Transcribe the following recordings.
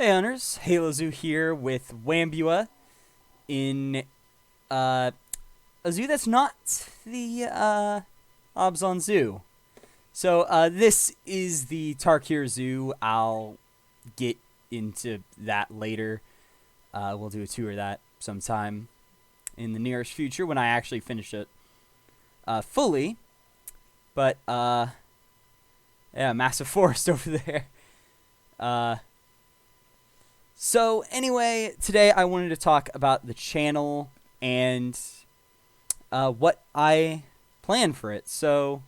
Hey hunters, HaloZoo here with Wambua in a zoo that's not the Obzon Zoo. So this is the Tarkir Zoo. I'll get into that later. We'll do a tour of that sometime in the nearest future when I actually finish it fully. But yeah, massive forest over there. So anyway, today I wanted to talk about the channel and what I plan for it. So,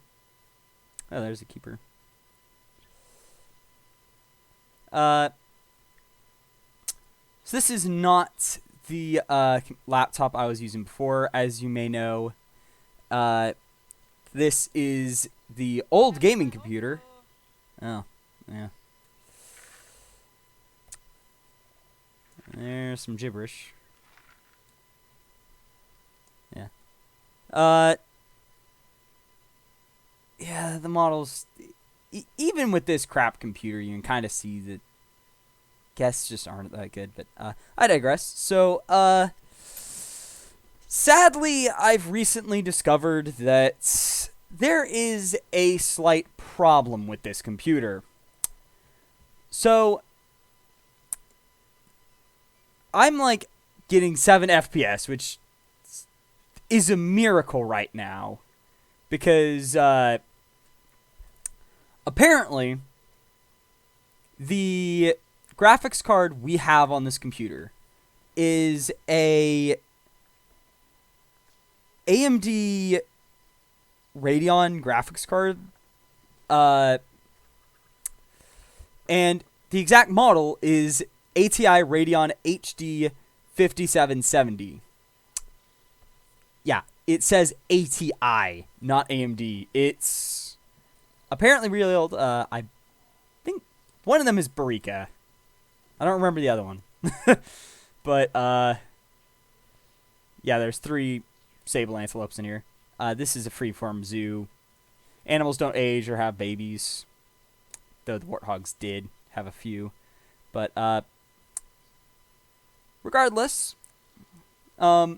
oh, there's a keeper. So this is not the laptop I was using before. As you may know, this is the old gaming computer. Oh, yeah. There's some gibberish. Yeah. Yeah, the models... even with this crap computer, you can kind of see that guests just aren't that good. But I digress. So, sadly, I've recently discovered that there is a slight problem with this computer. So... I'm like getting 7 FPS, which is a miracle right now, because apparently the graphics card we have on this computer is a AMD Radeon graphics card, and the exact model is ATI Radeon HD 5770. Yeah, it says ATI, not AMD. It's apparently really old. I think one of them is Barika. I don't remember the other one. But, yeah, there's 3 sable antelopes in here. This is a freeform zoo. Animals don't age or have babies, though the warthogs did have a few. But, regardless, so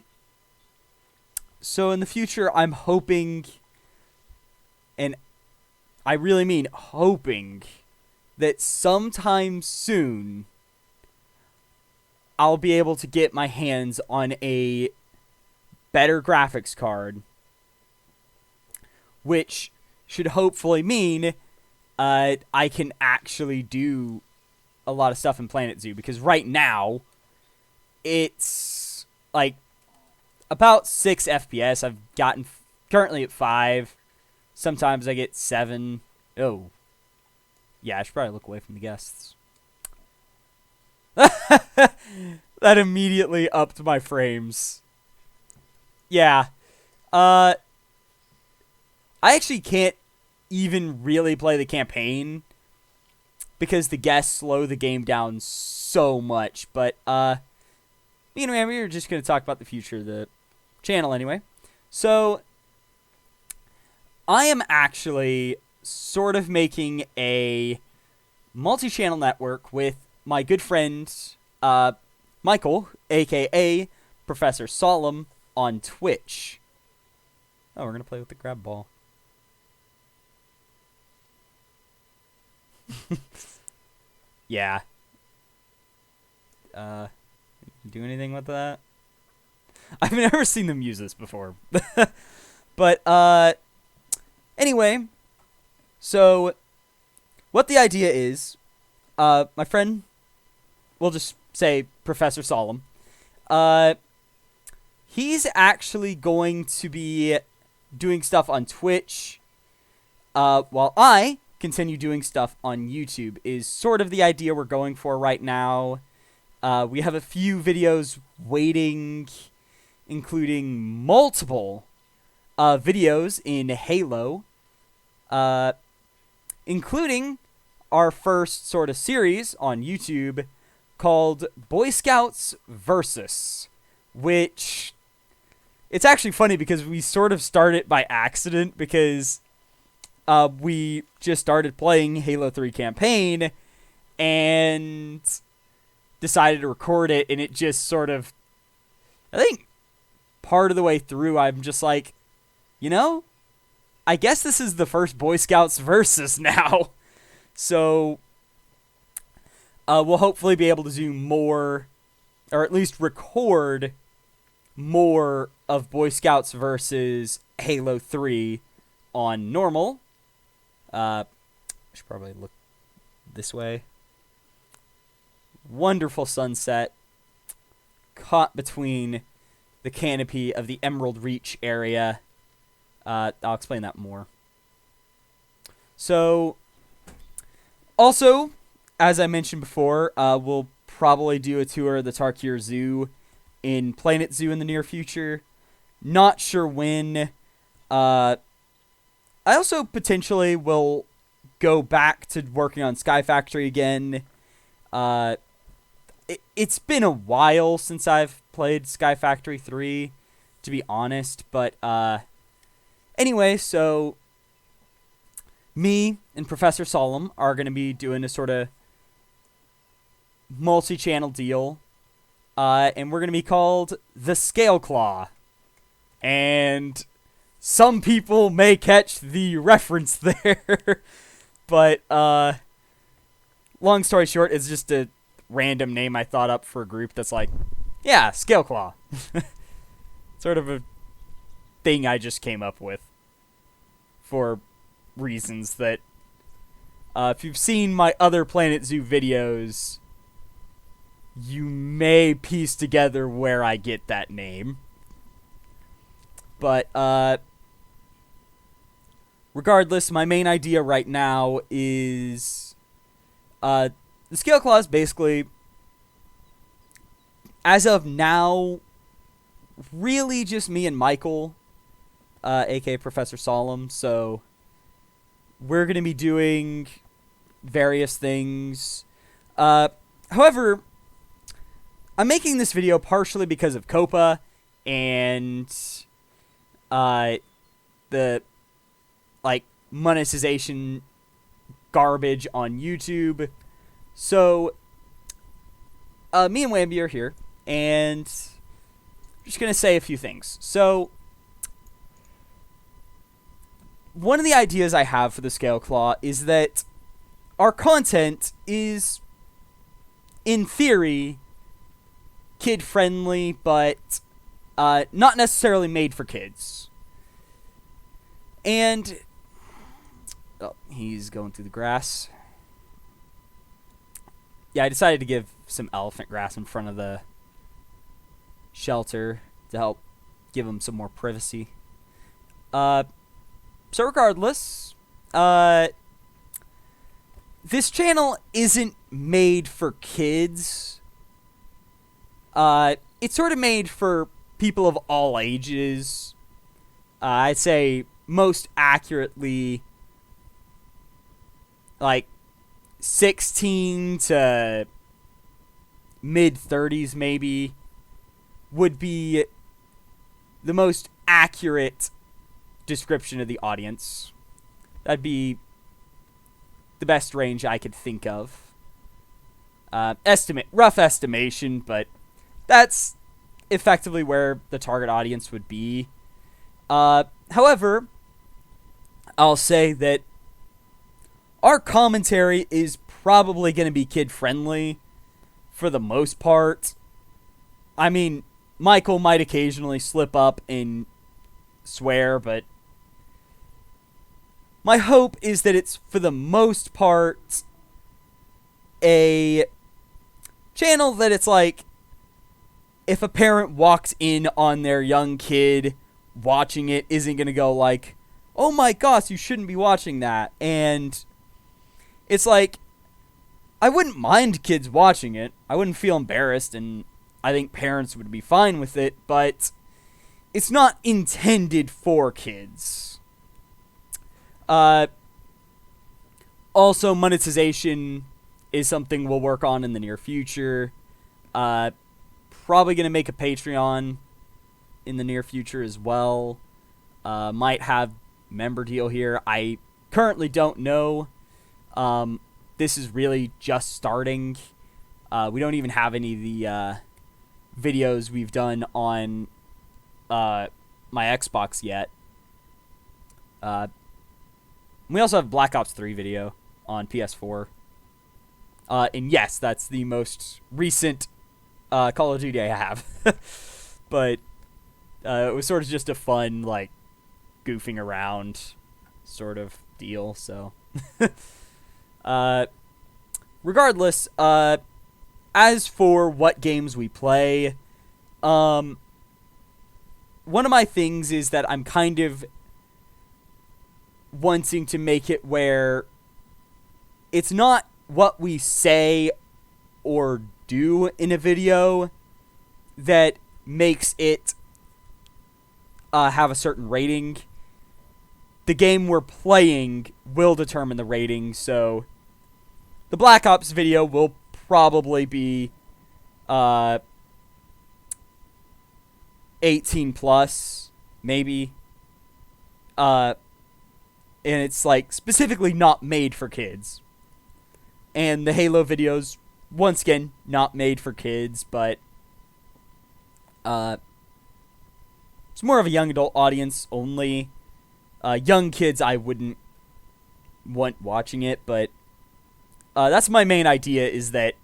in the future, I'm hoping, and I really mean hoping, that sometime soon, I'll be able to get my hands on a better graphics card, which should hopefully mean I can actually do a lot of stuff in Planet Zoo, because right now, it's like about 6 FPS. I've gotten currently at 5. Sometimes I get 7. Oh, yeah, I should probably look away from the guests. That immediately upped my frames. Yeah. I actually can't even really play the campaign because the guests slow the game down so much. But, me and Wambua are just going to talk about the future of the channel anyway. So, I am actually sort of making a multi-channel network with my good friend, Michael, a.k.a. ProfessorSolemn, on Twitch. Oh, we're going to play with the grab ball. Yeah. Do anything with that? I've never seen them use this before. But, anyway, so, what the idea is, my friend, we'll just say ProfessorSolemn, he's actually going to be doing stuff on Twitch, while I continue doing stuff on YouTube, is sort of the idea we're going for right now. We have a few videos waiting, including multiple videos in Halo, including our first sort of series on YouTube called Boy Scouts Versus, which it's actually funny because we sort of started by accident because we just started playing Halo 3 campaign, and decided to record it, and it just sort of, I think part of the way through, I'm just like, I guess this is the first Boy Scouts versus now. So we'll hopefully be able to do more, or at least record more of Boy Scouts versus Halo 3 on normal. I should probably look this way. Wonderful sunset caught between the canopy of the Emerald Reach area. I'll explain that more. So, also, as I mentioned before, we'll probably do a tour of the Tarkir Zoo in Planet Zoo in the near future. Not sure when. I also potentially will go back to working on Sky Factory again. It's been a while since I've played Sky Factory 3, to be honest. But anyway, so me and ProfessorSolemn are going to be doing a sort of multi-channel deal. And we're going to be called the ScaleClaw. And some people may catch the reference there. But long story short, it's just a random name I thought up for a group that's like, yeah, ScaleClaw. Sort of a thing I just came up with for reasons that if you've seen my other Planet Zoo videos, you may piece together where I get that name. But regardless, my main idea right now is the ScaleClaw is basically, as of now, really just me and Michael, aka ProfessorSolemn. So we're going to be doing various things. However, I'm making this video partially because of COPPA and the monetization garbage on YouTube. So me and Wambua are here, and I'm just gonna say a few things. So one of the ideas I have for the ScaleClaw is that our content is, in theory, kid-friendly, but not necessarily made for kids. And oh, he's going through the grass. Yeah, I decided to give some elephant grass in front of the shelter to help give him some more privacy. So regardless, this channel isn't made for kids. It's sort of made for people of all ages. I'd say most accurately, like 16 to mid-30s maybe would be the most accurate description of the audience. That'd be the best range I could think of. Rough estimation, but that's effectively where the target audience would be. However, I'll say that our commentary is probably going to be kid-friendly for the most part. I mean, Michael might occasionally slip up and swear, but my hope is that it's, for the most part, a channel that it's like, if a parent walks in on their young kid watching it, isn't going to go like, oh my gosh, you shouldn't be watching that. And it's like, I wouldn't mind kids watching it. I wouldn't feel embarrassed, and I think parents would be fine with it, but it's not intended for kids. Also, monetization is something we'll work on in the near future. Probably going to make a Patreon in the near future as well. Might have member deal here. I currently don't know. This is really just starting. We don't even have any of the videos we've done on my Xbox yet. We also have Black Ops 3 video on PS4. And yes, that's the most recent Call of Duty I have. But it was sort of just a fun, like, goofing around sort of deal, so. Regardless, as for what games we play, one of my things is that I'm kind of wanting to make it where it's not what we say or do in a video that makes it have a certain rating. The game we're playing will determine the rating, so the Black Ops video will probably be 18 plus, maybe. And it's like specifically not made for kids. And the Halo videos, once again, not made for kids, but it's more of a young adult audience only. Young kids, I wouldn't want watching it, but that's my main idea, is that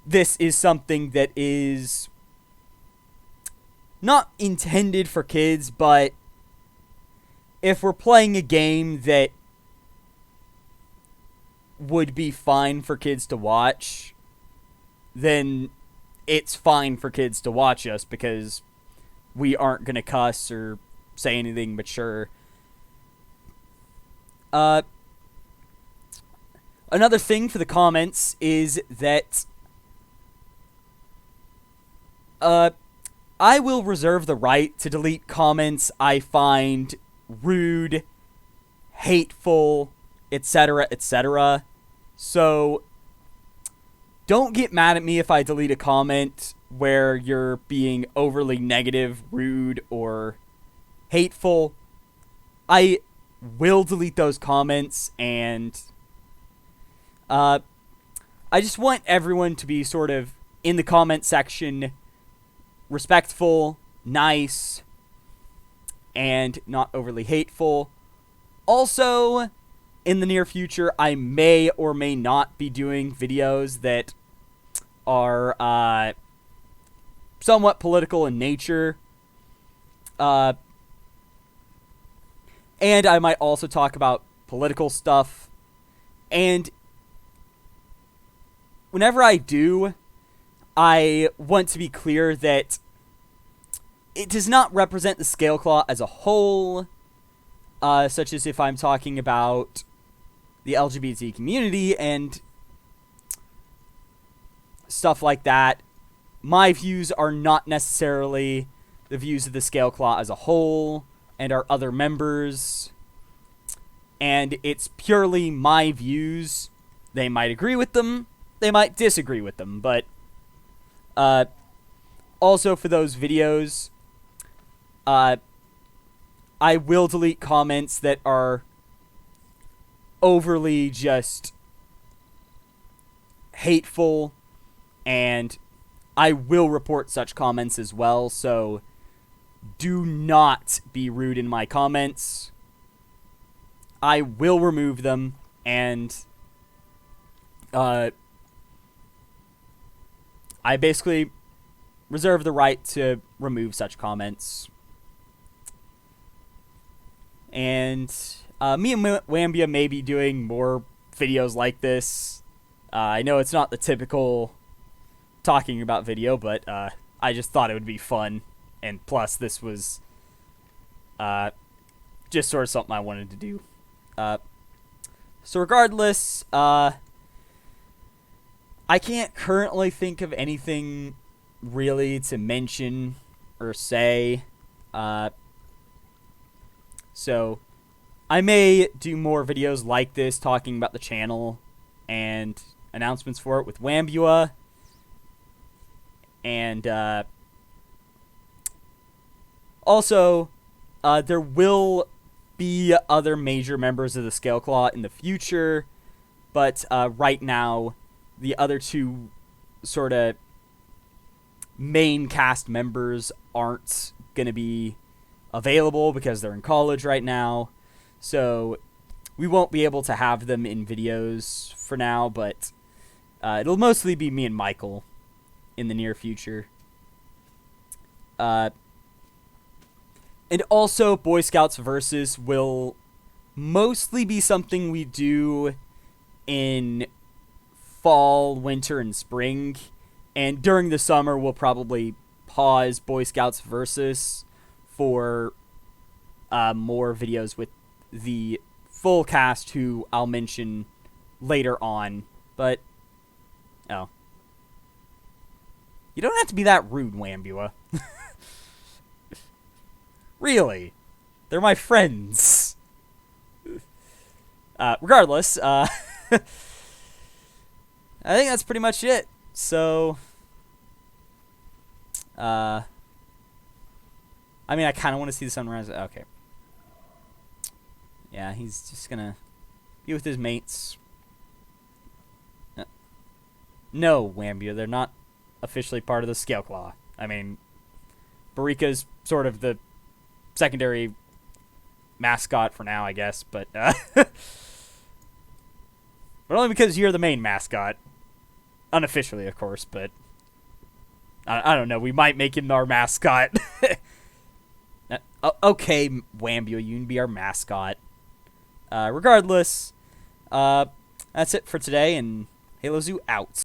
this is something that is not intended for kids, but if we're playing a game that would be fine for kids to watch, then it's fine for kids to watch us, because we aren't going to cuss or say anything mature. Another thing for the comments is that I will reserve the right to delete comments I find rude, hateful, etc., etc. So don't get mad at me if I delete a comment where you're being overly negative, rude, or hateful. I will delete those comments, and I just want everyone to be sort of in the comment section respectful, nice, and not overly hateful. Also, in the near future, I may or may not be doing videos that are somewhat political in nature. And I might also talk about political stuff. And whenever I do, I want to be clear that it does not represent the ScaleClaw as a whole, such as if I'm talking about the LGBT community and stuff like that. My views are not necessarily the views of the ScaleClaw as a whole and our other members, and it's purely my views. They might agree with them, they might disagree with them, but also for those videos, I will delete comments that are overly just hateful, and I will report such comments as well, so do not be rude in my comments. I will remove them, and I basically reserve the right to remove such comments. And me and Wambua may be doing more videos like this. I know it's not the typical talking about video, but I just thought it would be fun. And plus, this was just sort of something I wanted to do. So regardless, I can't currently think of anything really to mention or say. So I may do more videos like this talking about the channel and announcements for it with Wambua. And also, there will be other major members of the ScaleClaw in the future, but right now, the other two sort of main cast members aren't going to be available because they're in college right now. So we won't be able to have them in videos for now, but it'll mostly be me and Michael in the near future. And also, Boy Scouts Versus will mostly be something we do in fall, winter, and spring. And during the summer, we'll probably pause Boy Scouts Versus for more videos with the full cast, who I'll mention later on. But, oh. You don't have to be that rude, Wambua. Really. They're my friends. Regardless, I think that's pretty much it. So, I mean, I kind of want to see the sunrise. Okay. Yeah, he's just gonna be with his mates. No, Wambua, they're not officially part of the ScaleClaw. I mean, Barika's sort of the secondary mascot for now, I guess, but but only because you're the main mascot. Unofficially, of course, but I don't know. We might make him our mascot. Okay, Wambua, you can be our mascot. Regardless, that's it for today, and HaloZoo out.